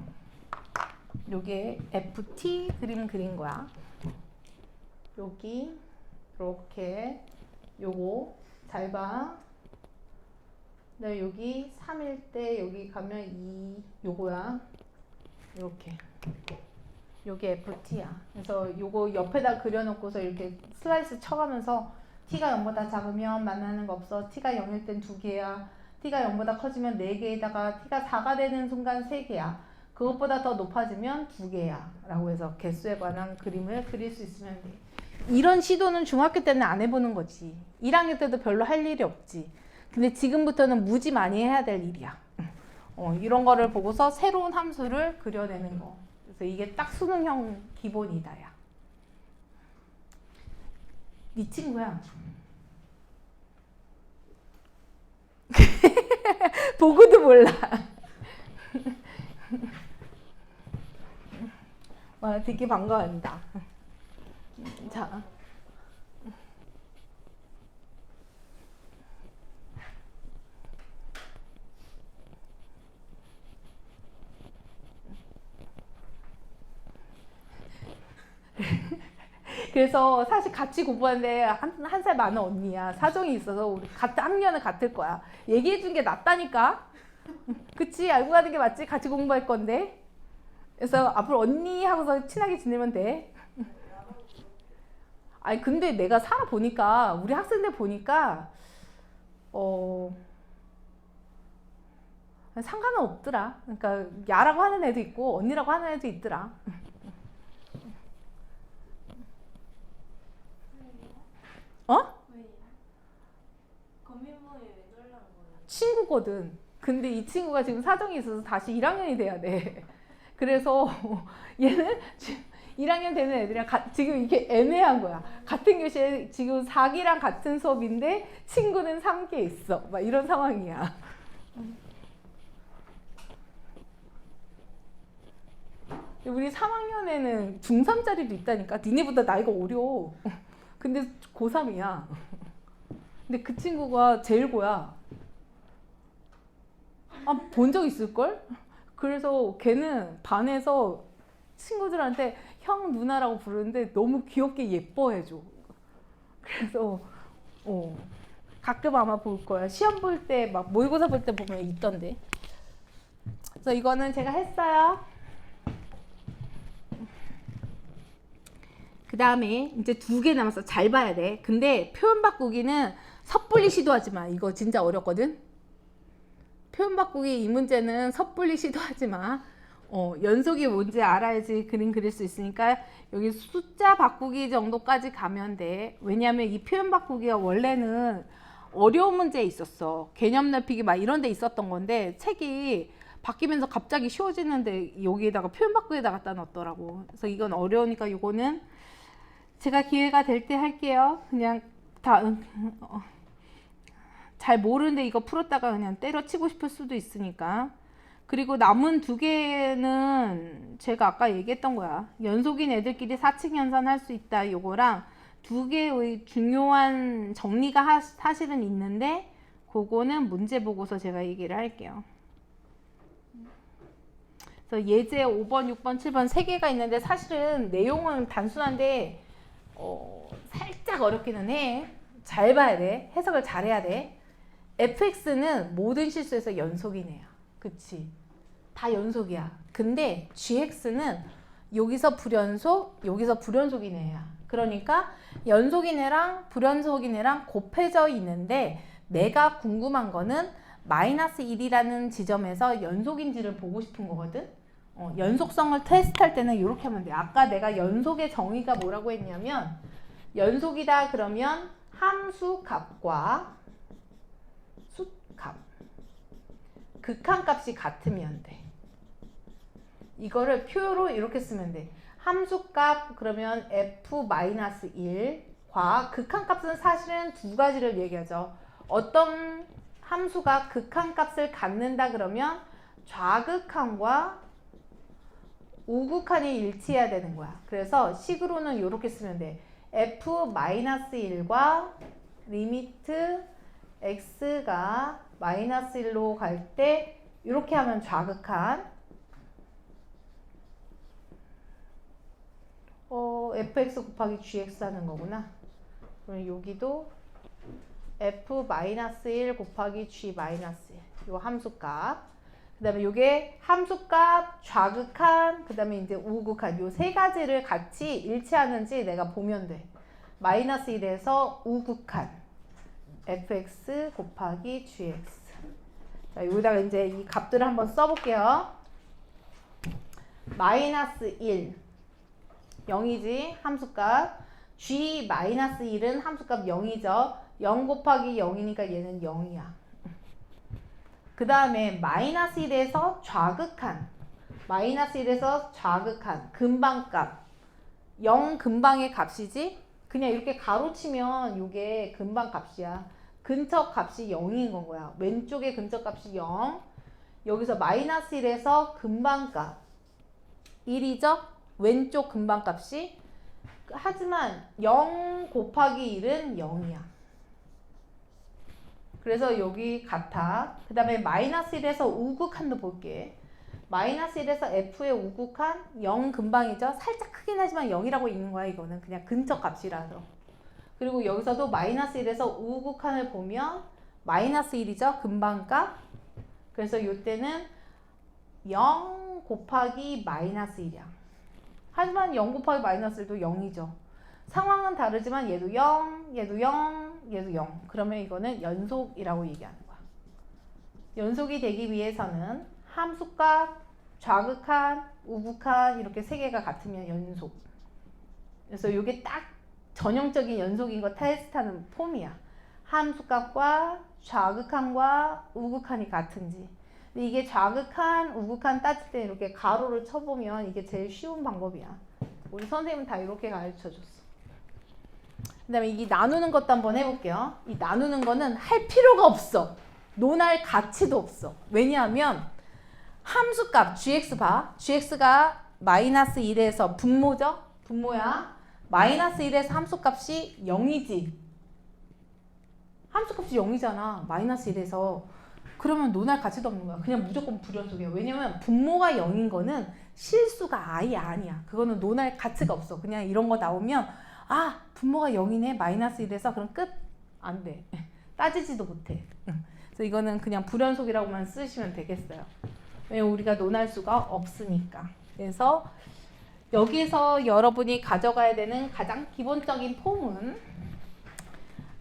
요게 FT 그림 그린 거야. 여기 이렇게 요거 잘 봐. 네, 여기 3일 때 여기 가면 2 요거야. 이렇게 요게 FT야. 그래서 요거 옆에다 그려놓고서 이렇게 슬라이스 쳐가면서 t가 0보다 작으면 만나는 거 없어. t가 0일 땐 2개야. t가 0보다 커지면 4개에다가 t가 4가 되는 순간 3개야. 그것보다 더 높아지면 2개야. 라고 해서 개수에 관한 그림을 그릴 수 있으면 돼. 이런 시도는 중학교 때는 안 해보는 거지. 1학년 때도 별로 할 일이 없지. 근데 지금부터는 무지 많이 해야 될 일이야. 이런 거를 보고서 새로운 함수를 그려내는 거. 그래서 이게 딱 수능형 기본이다, 야. 네 친구야. 보고도 몰라. 와, 되게 반가워한다. 자. 그래서 사실 같이 공부하는데 한 살 많은 언니야. 사정이 있어서 우리 같은 학년은 같을 거야. 얘기해 준 게 낫다니까. 그치? 알고 가는 게 맞지? 같이 공부할 건데. 그래서 앞으로 언니 하고서 친하게 지내면 돼. 아니 근데 내가 살아보니까 우리 학생들 보니까 상관은 없더라. 그러니까 야라고 하는 애도 있고 언니라고 하는 애도 있더라. 어? 왜? 거미봉이 왜 놀란 거예요? 친구거든. 근데 이 친구가 지금 사정이 있어서 다시 1학년이 돼야 돼. 그래서 얘는 지금 1학년 되는 애들이랑 지금 이게 애매한 거야. 같은 교실에 지금 4기랑 같은 수업인데 친구는 3기에 있어. 막 이런 상황이야. 우리 3학년에는 중3짜리도 있다니까. 니네보다 나이가 어려. 근데 고3이야. 근데 그 친구가 제일 고야. 본 적 있을걸? 그래서 걔는 반에서 친구들한테 형 누나라고 부르는데 너무 귀엽게 예뻐해줘. 그래서 가끔 아마 볼 거야. 시험 볼 때 막 모의고사 볼 때 보면 있던데. 그래서 이거는 제가 했어요. 그 다음에 이제 2개 남았어. 잘 봐야 돼. 근데 표현 바꾸기는 섣불리 시도하지 마. 이거 진짜 어렵거든. 표현 바꾸기 이 문제는 섣불리 시도하지 마. 연속이 뭔지 알아야지 그림 그릴 수 있으니까 여기 숫자 바꾸기 정도까지 가면 돼. 왜냐하면 이 표현 바꾸기가 원래는 어려운 문제에 있었어. 개념 넓히기 막 이런 데 있었던 건데 책이 바뀌면서 갑자기 쉬워지는데 여기에다가 표현 바꾸기에다 갖다 넣었더라고. 그래서 이건 어려우니까 이거는 제가 기회가 될 때 할게요. 그냥 다 잘 모르는데 이거 풀었다가 그냥 때려치고 싶을 수도 있으니까. 그리고 남은 2개는 제가 아까 얘기했던 거야. 연속인 애들끼리 사칙 연산할 수 있다. 요거랑 2개의 중요한 정리가 사실은 있는데 그거는 문제 보고서 제가 얘기를 할게요. 그래서 예제 5번, 6번, 7번 3개가 있는데 사실은 내용은 단순한데 살짝 어렵기는 해. 잘 봐야 돼. 해석을 잘해야 돼. fx는 모든 실수에서 연속인 애야. 그치? 다 연속이야. 근데 gx는 여기서 불연속, 여기서 불연속인 애야. 그러니까 연속인 애랑 불연속인 애랑 곱해져 있는데 내가 궁금한 거는 마이너스 1이라는 지점에서 연속인지를 보고 싶은 거거든. 연속성을 테스트할 때는 이렇게 하면 돼. 아까 내가 연속의 정의가 뭐라고 했냐면 연속이다 그러면 함수 값과 숫값, 극한값이 같으면 돼. 이거를 표로 이렇게 쓰면 돼. 함수값 그러면 f-1과 극한값은 사실은 2가지를 얘기하죠. 어떤 함수가 극한값을 갖는다 그러면 좌극한과 우극한이 일치해야 되는 거야. 그래서 식으로는 이렇게 쓰면 돼. f-1과 리미트 x가 마이너스 1로 갈 때 이렇게 하면 좌극한 fx 곱하기 gx 하는 거구나. 그럼 여기도 f-1 곱하기 g-1 요 함수값 그 다음에 요게 함수값, 좌극한, 그 다음에 이제 우극한 요 3가지를 같이 일치하는지 내가 보면 돼. 마이너스 1에서 우극한 fx 곱하기 gx. 자, 여기다가 이제 이 값들을 한번 써볼게요. 마이너스 1 0이지 함수값. g-1은 함수값 0이죠. 0 곱하기 0이니까 얘는 0이야. 그 다음에 마이너스 1에서 좌극한 마이너스 1에서 좌극한 근방값 0 근방의 값이지. 그냥 이렇게 가로치면 이게 근방 값이야. 근처 값이 0인 건 거야. 왼쪽에 근처 값이 0. 여기서 마이너스 1에서 근방값 1이죠. 왼쪽 근방값이. 하지만 0 곱하기 1은 0이야. 그래서 여기 같아. 그 다음에 마이너스 1에서 우극한도 볼게. 마이너스 1에서 f의 우극한 0 근방이죠. 살짝 크긴 하지만 0이라고 읽는 거야. 이거는 그냥 근처 값이라서. 그리고 여기서도 마이너스 1에서 우극한을 보면 마이너스 1이죠. 근방값. 그래서 이때는 0 곱하기 마이너스 1이야. 하지만 0 곱하기 마이너스 1도 0이죠. 상황은 다르지만 얘도 0, 얘도 0, 얘도 0. 그러면 이거는 연속이라고 얘기하는 거야. 연속이 되기 위해서는 함수값, 좌극한, 우극한 이렇게 3개가 같으면 연속. 그래서 이게 딱 전형적인 연속인 거 테스트하는 폼이야. 함수값과 좌극한과 우극한이 같은지. 근데 이게 좌극한, 우극한 따질 때 이렇게 가로를 쳐보면 이게 제일 쉬운 방법이야. 우리 선생님은 다 이렇게 가르쳐줬어. 그 다음에 이 나누는 것도 한번 해볼게요. 이 나누는 거는 할 필요가 없어. 논할 가치도 없어. 왜냐하면 함수값 gx 봐. gx가 마이너스 1에서 분모죠? 분모야. 마이너스 1에서 함수값이 0이지. 함수값이 0이잖아. 마이너스 1에서. 그러면 논할 가치도 없는 거야. 그냥 무조건 불연속이야. 왜냐면 분모가 0인 거는 실수가 아예 아니야. 그거는 논할 가치가 없어. 그냥 이런 거 나오면 아 분모가 0이네. 마이너스 1에서 그럼 끝. 안 돼. 따지지도 못해. 그래서 이거는 그냥 불연속이라고만 쓰시면 되겠어요. 왜냐면 우리가 논할 수가 없으니까. 그래서 여기서 여러분이 가져가야 되는 가장 기본적인 폼은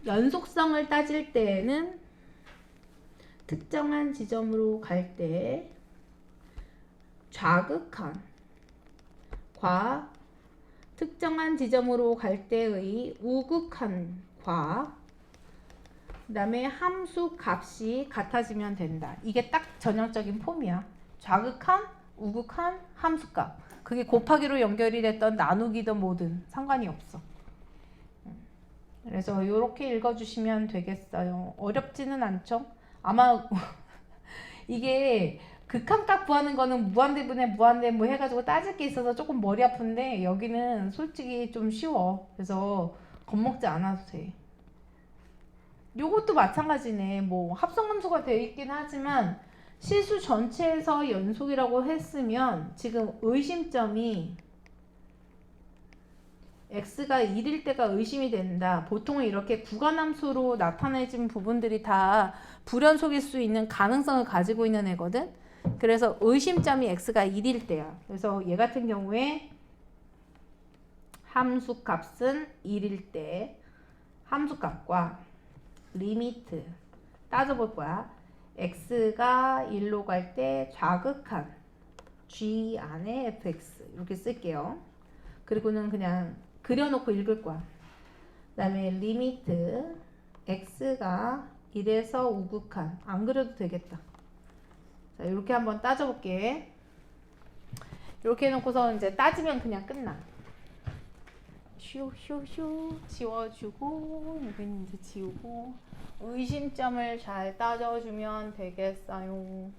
연속성을 따질 때에는 특정한 지점으로 갈 때 좌극한과 특정한 지점으로 갈 때의 우극한과 그 다음에 함수 값이 같아지면 된다. 이게 딱 전형적인 폼이야. 좌극한, 우극한, 함수값. 그게 곱하기로 연결이 됐던 나누기든 뭐든 상관이 없어. 그래서 이렇게 읽어주시면 되겠어요. 어렵지는 않죠? 아마 이게 극한값 구하는 거는 무한대분의 무한대 뭐 해가지고 따질 게 있어서 조금 머리 아픈데 여기는 솔직히 좀 쉬워. 그래서 겁먹지 않아도 돼. 요것도 마찬가지네. 뭐 합성함수가 되어 있긴 하지만 실수 전체에서 연속이라고 했으면 지금 의심점이 x가 1일 때가 의심이 된다. 보통은 이렇게 구간함수로 나타내진 부분들이 다 불연속일 수 있는 가능성을 가지고 있는 애거든. 그래서 의심점이 x가 1일 때야. 그래서 얘 같은 경우에 함수값은 1일 때 함수값과 리미트 따져볼 거야. x가 1로 갈 때 좌극한 g 안에 fx 이렇게 쓸게요. 그리고는 그냥 그려놓고 읽을 거야. 그 다음에 리미트 x가 1에서 우극한 안 그려도 되겠다. 자 이렇게 한번 따져볼게. 이렇게 해놓고서 이제 따지면 그냥 끝나. 슈슈슈 지워주고 여기는 이제 지우고 의심점을 잘 따져주면 되겠어요.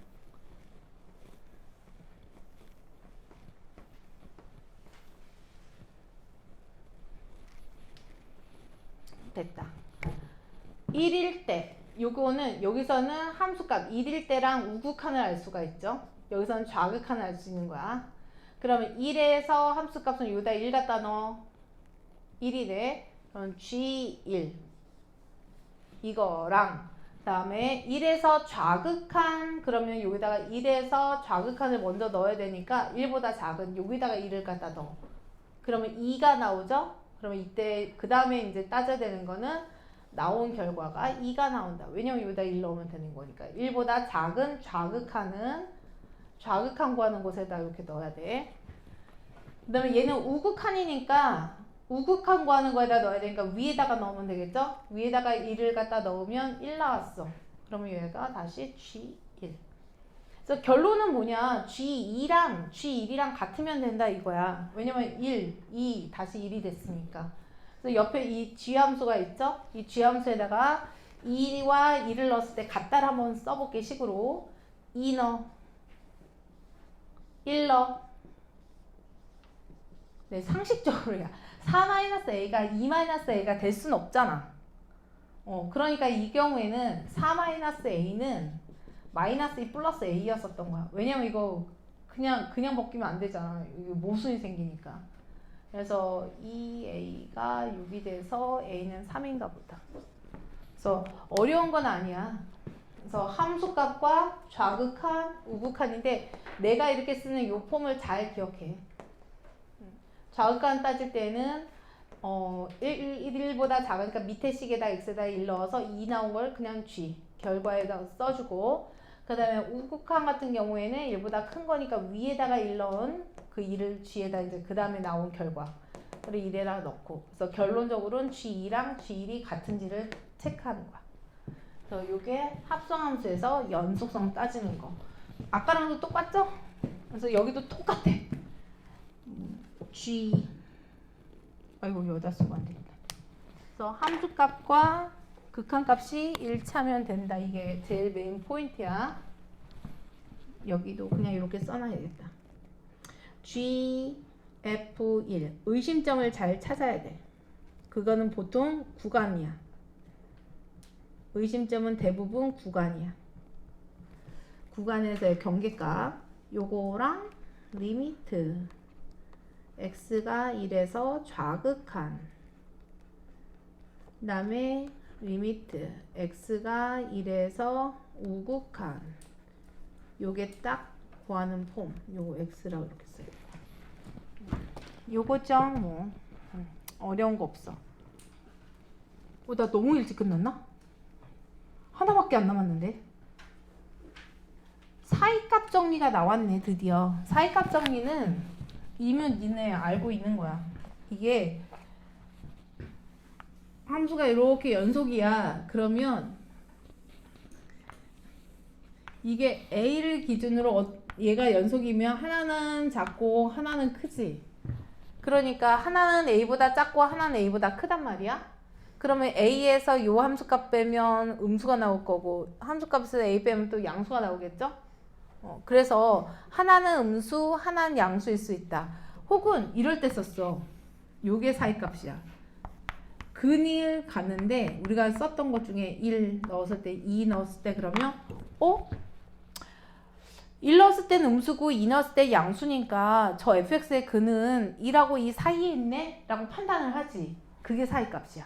됐다. 1일 때 요거는 여기서는 함수값 1일 때랑 우극한을 알 수가 있죠. 여기서는 좌극한을 알 수 있는 거야. 그러면 1에서 함수값은 여기다 1 갖다 넣어. 1이래. 그럼 G1 이거랑 그 다음에 1에서 좌극한 그러면 여기다가 1에서 좌극한을 먼저 넣어야 되니까 1보다 작은 여기다가 1을 갖다 넣어. 그러면 2가 나오죠? 그러면 이때 그 다음에 이제 따져야 되는 거는 나온 결과가 2가 나온다. 왜냐면 여기다 1 넣으면 되는 거니까. 1보다 작은 좌극한은 좌극한 구하는 곳에다 이렇게 넣어야 돼. 그 다음에 얘는 우극한이니까 우극한 구하는 거에다 넣어야 되니까 위에다가 넣으면 되겠죠? 위에다가 1을 갖다 넣으면 1 나왔어. 그러면 얘가 다시 G1. 그래서 결론은 뭐냐? G2랑 G1이랑 같으면 된다 이거야. 왜냐면 1, 2, 다시 1이 됐으니까. 그래서 옆에 이 G함수가 있죠? 이 G함수에다가 2와 1을 넣었을 때 같다를 한번 써볼게 식으로. 2 넣어. 1 넣어. 네, 상식적으로야. 4-a가 2-a가 될 수는 없잖아. 그러니까 이 경우에는 4-a는 마이너스 2 플러스 a였었던 거야. 왜냐면 이거 그냥 벗기면 안 되잖아. 이거 모순이 생기니까. 그래서 2a가 6이 돼서 a는 3인가 보다. 그래서 어려운 건 아니야. 그래서 함수값과 좌극한, 우극한인데 내가 이렇게 쓰는 이 폼을 잘 기억해. 좌극한 따질 때는 1보다 작으니까 밑에 식에다 x에다 1 넣어서 2 나온 걸 그냥 g 결과에다 써주고 그 다음에 우극한 같은 경우에는 1보다 큰 거니까 위에다가 1 넣은 그 2를 g에다 이제 그 다음에 나온 결과 그리고 1에다 넣고. 그래서 결론적으로는 G2랑 G1이 같은지를 체크하는 거야. 그래서 이게 합성함수에서 연속성 따지는 거. 아까랑도 똑같죠? 그래서 여기도 똑같아. G 아이고 여자 쓰면 안 되겠다. 그래서 함수값과 극한값이 일치하면 된다. 이게 제일 메인 포인트야. 여기도 그냥 이렇게 써놔야겠다. G, F1 의심점을 잘 찾아야 돼. 그거는 보통 구간이야. 의심점은 대부분 구간이야. 구간에서의 경계값 요거랑 리미트 x가 1에서 좌극한 그 다음에 리미트 x가 1에서 우극한 요게 딱 구하는 폼 요거 x라고 이렇게 써요. 요거죠 뭐 어려운 거 없어. 나 너무 일찍 끝났나? 하나밖에 안 남았는데. 사이값 정리가 나왔네 드디어. 사이값 정리는 이면 니네 알고 있는 거야. 이게 함수가 이렇게 연속이야. 그러면 이게 A를 기준으로 얘가 연속이면 하나는 작고 하나는 크지. 그러니까 하나는 A보다 작고 하나는 A보다 크단 말이야. 그러면 A에서 요 함수값 빼면 음수가 나올 거고 함수값에서 A 빼면 또 양수가 나오겠죠? 그래서 하나는 음수, 하나는 양수일 수 있다. 혹은 이럴 때 썼어. 요게 사이값이야. 근일 갔는데 우리가 썼던 것 중에 1 넣었을 때 2 넣었을 때 그러면 1 넣었을 때는 음수고 2 넣었을 때 양수니까 저 fx의 근은 2라고 2 사이에 있네? 라고 판단을 하지. 그게 사이값이야.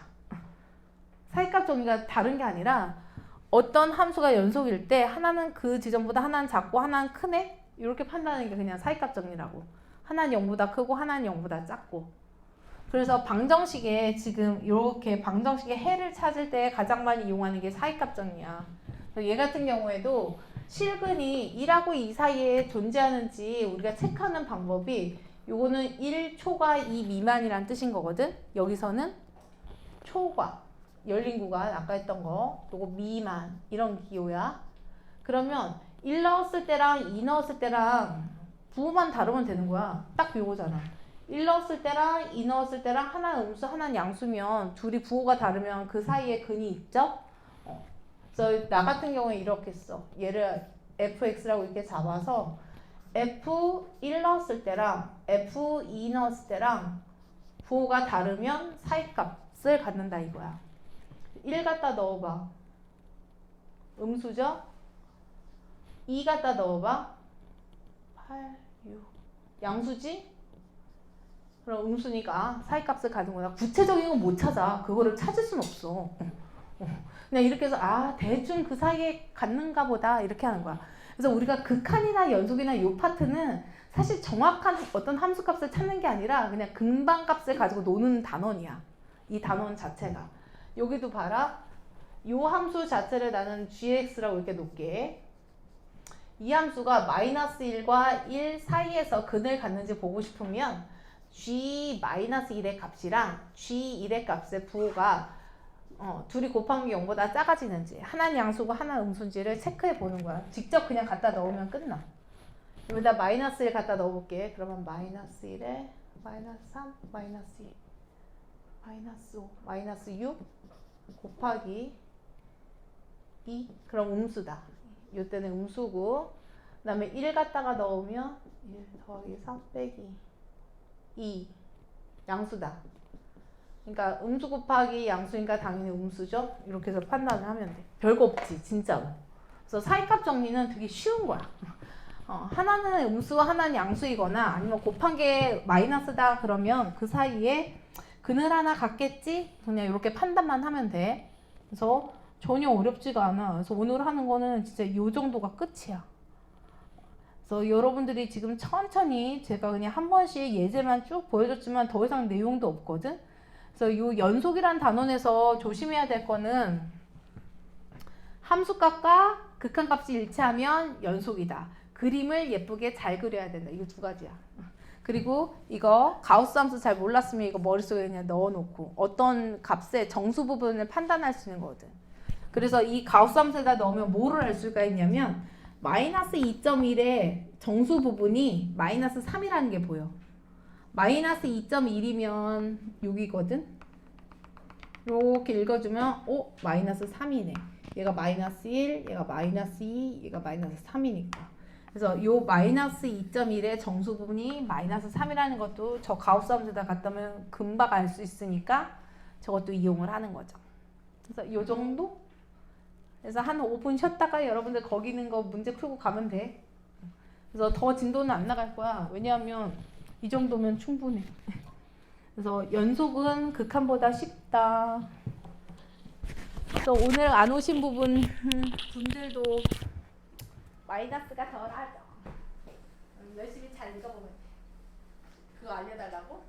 사이값 정의가 다른 게 아니라 어떤 함수가 연속일 때 하나는 그 지점보다 하나는 작고 하나는 크네? 이렇게 판단하는 게 그냥 사이값 정리라고. 하나는 0보다 크고 하나는 0보다 작고. 그래서 방정식에 지금 이렇게 방정식의 해를 찾을 때 가장 많이 이용하는 게 사이값 정리야. 얘 같은 경우에도 실근이 1하고 2 사이에 존재하는지 우리가 체크하는 방법이 요거는 1초과 2 미만이란 뜻인 거거든. 여기서는 초과 열린 구간 아까 했던 거 요거 미만 이런 기호야. 그러면 1 넣었을 때랑 2 넣었을 때랑 부호만 다르면 되는 거야. 딱 요거잖아. 1 넣었을 때랑 2 넣었을 때랑 하나는 음수 하나는 양수면 둘이 부호가 다르면 그 사이에 근이 있죠? 그래서 나 같은 경우에 이렇게 써. 얘를 fx라고 이렇게 잡아서 f1 넣었을 때랑 f2 넣었을 때랑 부호가 다르면 사이값을 갖는다 이거야. 1 갖다 넣어봐. 음수죠? 2 갖다 넣어봐. 8, 6. 양수지? 그럼 음수니까 사이값을 가진 거야. 구체적인 건 못 찾아. 그거를 찾을 순 없어. 그냥 이렇게 해서 대충 그 사이에 갖는가 보다 이렇게 하는 거야. 그래서 우리가 극한이나 연속이나 요 파트는 사실 정확한 어떤 함수값을 찾는 게 아니라 그냥 근방값을 가지고 노는 단원이야. 이 단원 자체가. 여기도 봐라. 요 함수 자체를 나는 gx라고 이렇게 놓을게. 이 함수가 마이너스 1과 1 사이에서 근을 갖는지 보고 싶으면 g-1의 값이랑 g1의 값의 부호가 둘이 곱한 게 0보다 작아지는지 하나는 양수고 하나는 음수인지를 체크해 보는 거야. 직접 그냥 갖다 넣으면 끝나. 여기다 마이너스 1 갖다 넣어볼게. 그러면 마이너스 1에 마이너스 3, 마이너스 2, 마이너스 5, 마이너스 6 곱하기 2. 그럼 음수다. 이때는 음수고 그 다음에 1 갖다가 넣으면 1 더하기 3 빼기 2 양수다. 그러니까 음수 곱하기 양수니까 당연히 음수죠. 이렇게 해서 판단을 하면 돼. 별거 없지 진짜로. 그래서 사이값 정리는 되게 쉬운 거야. 하나는 음수 하나는 양수이거나 아니면 곱한 게 마이너스다 그러면 그 사이에 근을 하나 갖겠지? 그냥 이렇게 판단만 하면 돼. 그래서 전혀 어렵지가 않아. 그래서 오늘 하는 거는 진짜 이 정도가 끝이야. 그래서 여러분들이 지금 천천히 제가 그냥 한 번씩 예제만 쭉 보여줬지만 더 이상 내용도 없거든. 그래서 이 연속이란 단원에서 조심해야 될 거는 함수값과 극한값이 일치하면 연속이다. 그림을 예쁘게 잘 그려야 된다. 이거 두 가지야. 그리고 이거 가우스 함수 잘 몰랐으면 이거 머릿속에 그냥 넣어놓고 어떤 값의 정수 부분을 판단할 수 있는 거거든. 그래서 이 가우스 함수에다 넣으면 뭐를 알 수가 있냐면 마이너스 2.1의 정수 부분이 마이너스 3이라는 게 보여. 마이너스 2.1이면 6이거든. 이렇게 읽어주면 마이너스 3이네. 얘가 마이너스 1, 얘가 마이너스 2, 얘가 마이너스 3이니까. 그래서 요 마이너스 2.1의 정수 부분이 마이너스 3이라는 것도 저 가우스 함수에다 갖다 놓으면 금방 알 수 있으니까 저것도 이용을 하는 거죠. 그래서 요 정도? 그래서 한 5분 쉬었다가 여러분들 거기 있는 거 문제 풀고 가면 돼. 그래서 더 진도는 안 나갈 거야. 왜냐하면 이 정도면 충분해. 그래서 연속은 극한보다 쉽다. 그래서 오늘 안 오신 분들도 마이너스가 덜하죠. 열심히 잘 읽어보면 돼. 그거 알려달라고?